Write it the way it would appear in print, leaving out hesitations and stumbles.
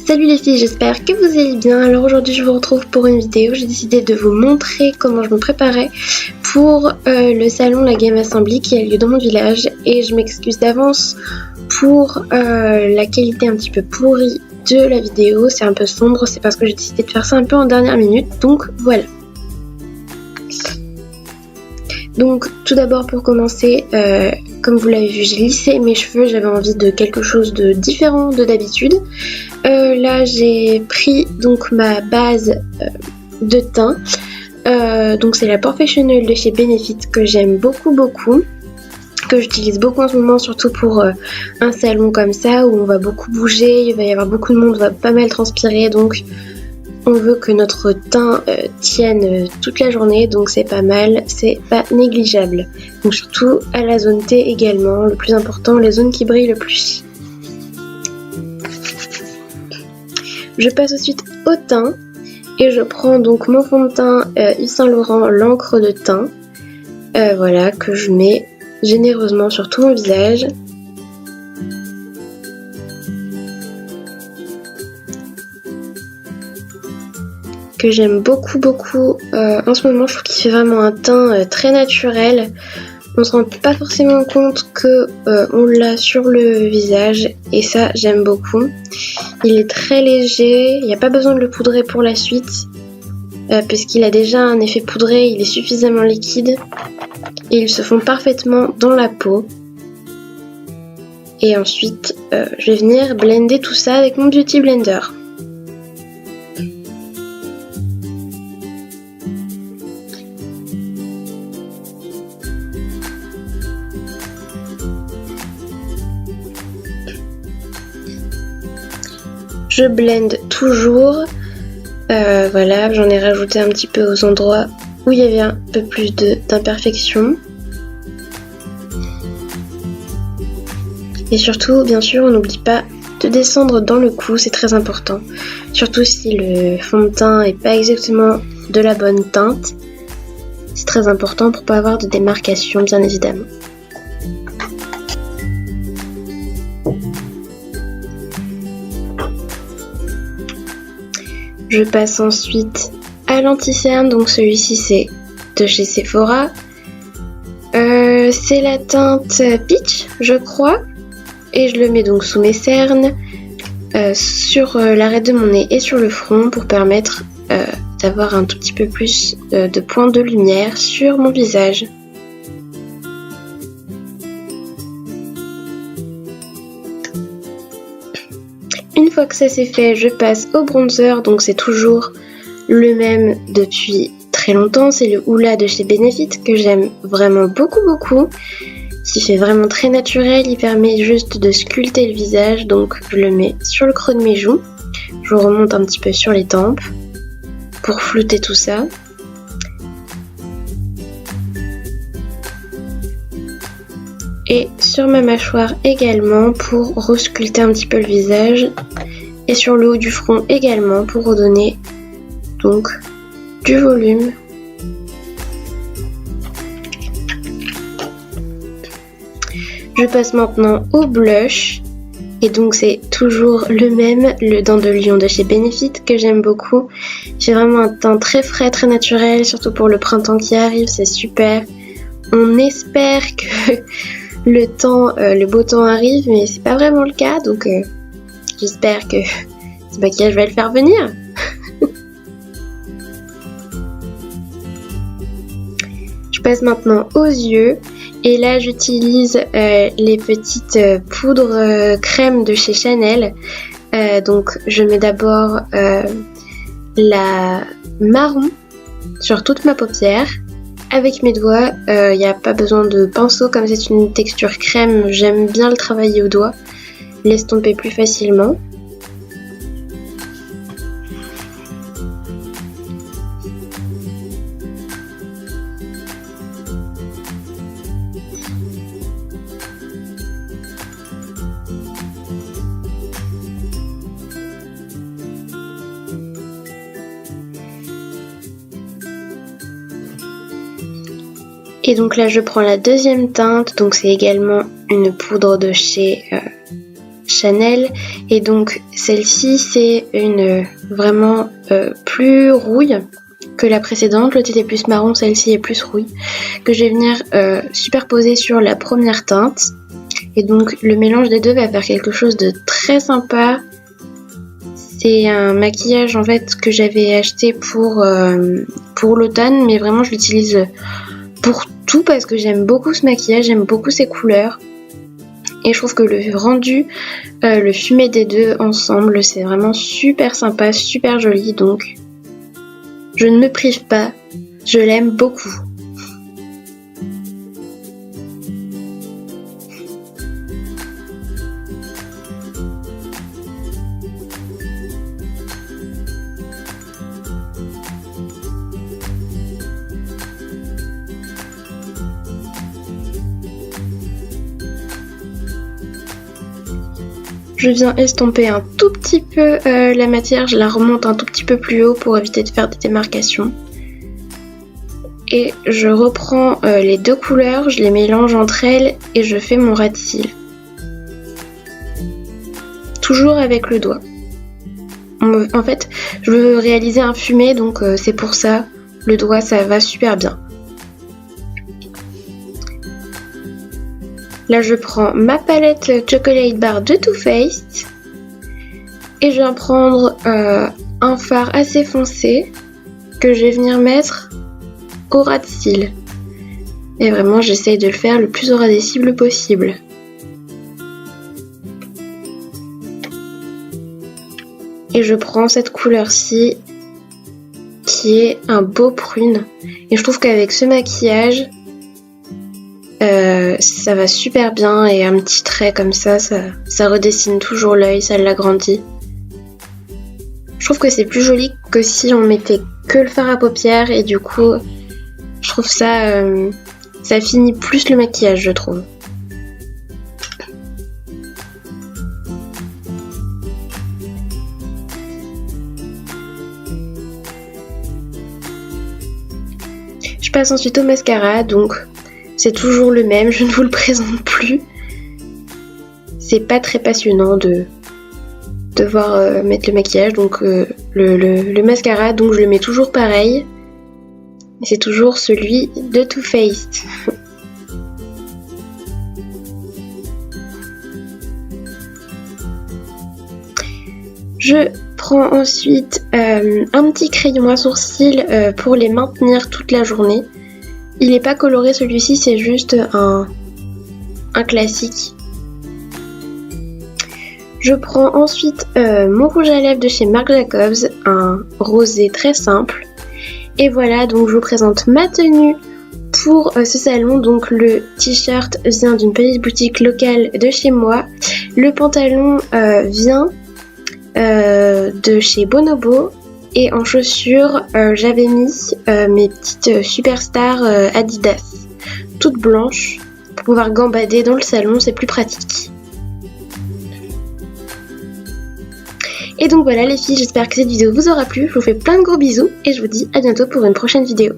Salut les filles, j'espère que vous allez bien. Alors aujourd'hui je vous retrouve pour une vidéo. J'ai décidé de vous montrer comment je me préparais pour le salon La Game Assembly qui a lieu dans mon village. Et je m'excuse d'avance pour la qualité un petit peu pourrie de la vidéo. C'est un peu sombre, c'est parce que j'ai décidé de faire ça un peu en dernière minute. Donc voilà. Donc tout d'abord pour commencer, comme vous l'avez vu, j'ai lissé mes cheveux, j'avais envie de quelque chose de différent de d'habitude. Là j'ai pris donc ma base de teint, donc c'est la Porefessional de chez Benefit que j'aime beaucoup, que j'utilise beaucoup en ce moment, surtout pour un salon comme ça où on va beaucoup bouger, il va y avoir beaucoup de monde, on va pas mal transpirer, donc on veut que notre teint tienne toute la journée, donc c'est pas mal, c'est pas négligeable. Donc surtout à la zone T également, le plus important, les zones qui brillent le plus. Je passe ensuite au teint et je prends donc mon fond de teint Yves Saint Laurent, l'encre de teint, voilà, que je mets généreusement sur tout mon visage. Que j'aime beaucoup en ce moment. Je trouve qu'il fait vraiment un teint très naturel. On se rend pas forcément compte que on l'a sur le visage et ça j'aime beaucoup. Il est très léger, il n'y a pas besoin de le poudrer pour la suite puisqu'il a déjà un effet poudré, il est suffisamment liquide et ils se font parfaitement dans la peau. Et ensuite je vais venir blender tout ça avec mon Beauty Blender. Je blende toujours, voilà, j'en ai rajouté un petit peu aux endroits où il y avait un peu plus d'imperfection. Et surtout, bien sûr, on n'oublie pas de descendre dans le cou, c'est très important. Surtout si le fond de teint n'est pas exactement de la bonne teinte. C'est très important pour ne pas avoir de démarcation, bien évidemment. Je passe ensuite à l'anti-cerne, donc celui-ci c'est de chez Sephora. C'est la teinte Peach, je crois. Et je le mets donc sous mes cernes, sur l'arête de mon nez et sur le front pour permettre d'avoir un tout petit peu plus de points de lumière sur mon visage. Une fois que ça c'est fait, je passe au bronzer, donc c'est toujours le même depuis très longtemps, c'est le Hoola de chez Benefit que j'aime vraiment beaucoup. Il fait vraiment très naturel, il permet juste de sculpter le visage, donc je le mets sur le creux de mes joues, je remonte un petit peu sur les tempes pour flouter tout ça. Et sur ma mâchoire également pour resculpter un petit peu le visage. Et sur le haut du front également pour redonner donc du volume. Je passe maintenant au blush. Et donc c'est toujours le même, le Dents de Lion de chez Benefit que j'aime beaucoup. J'ai vraiment un teint très frais, très naturel, surtout pour le printemps qui arrive, c'est super. On espère que le beau temps arrive, mais c'est pas vraiment le cas, donc j'espère que ce maquillage va le faire venir. Je passe maintenant aux yeux, et là j'utilise les petites poudres crème de chez Chanel. Donc je mets d'abord la marron sur toute ma paupière. Avec mes doigts, il n'y a pas besoin de pinceau, comme c'est une texture crème, j'aime bien le travailler au doigt, l'estomper plus facilement. Et donc là je prends la deuxième teinte, donc c'est également une poudre de chez Chanel. Et donc celle-ci c'est une vraiment plus rouille que la précédente. L'autre était plus marron, celle-ci est plus rouille. Que je vais venir superposer sur la première teinte. Et donc le mélange des deux va faire quelque chose de très sympa. C'est un maquillage en fait que j'avais acheté pour l'automne, mais vraiment je l'utilise pour tout parce que j'aime beaucoup ce maquillage, j'aime beaucoup ses couleurs. Et je trouve que le rendu, le fumé des deux ensemble, c'est vraiment super sympa, super joli. Donc je ne me prive pas, je l'aime beaucoup. Je viens estomper un tout petit peu la matière, je la remonte un tout petit peu plus haut pour éviter de faire des démarcations. Et je reprends les deux couleurs, je les mélange entre elles et je fais mon ras de cils. Toujours avec le doigt. En fait, je veux réaliser un fumé, donc c'est pour ça, le doigt ça va super bien. Là, je prends ma palette Chocolate Bar de Too Faced et je vais prendre un fard assez foncé que je vais venir mettre au ras de cils. Et vraiment, j'essaye de le faire le plus audicible possible. Et je prends cette couleur-ci qui est un beau prune. Et je trouve qu'avec ce maquillage, ça va super bien et un petit trait comme ça redessine toujours l'œil, ça l'agrandit. Je trouve que c'est plus joli que si on mettait que le fard à paupières et du coup je trouve ça finit plus le maquillage, je trouve. Je passe ensuite au mascara, donc c'est toujours le même, je ne vous le présente plus. C'est pas très passionnant de devoir mettre le maquillage, donc le mascara, donc je le mets toujours pareil. C'est toujours celui de Too Faced. Je prends ensuite un petit crayon à sourcils pour les maintenir toute la journée. Il n'est pas coloré celui-ci, c'est juste un classique. Je prends ensuite mon rouge à lèvres de chez Marc Jacobs, un rosé très simple. Et voilà, donc je vous présente ma tenue pour ce salon. Donc le t-shirt vient d'une petite boutique locale de chez moi. Le pantalon vient de chez Bonobo. Et en chaussures, j'avais mis mes petites superstars Adidas, toutes blanches, pour pouvoir gambader dans le salon, c'est plus pratique. Et donc voilà les filles, j'espère que cette vidéo vous aura plu, je vous fais plein de gros bisous et je vous dis à bientôt pour une prochaine vidéo.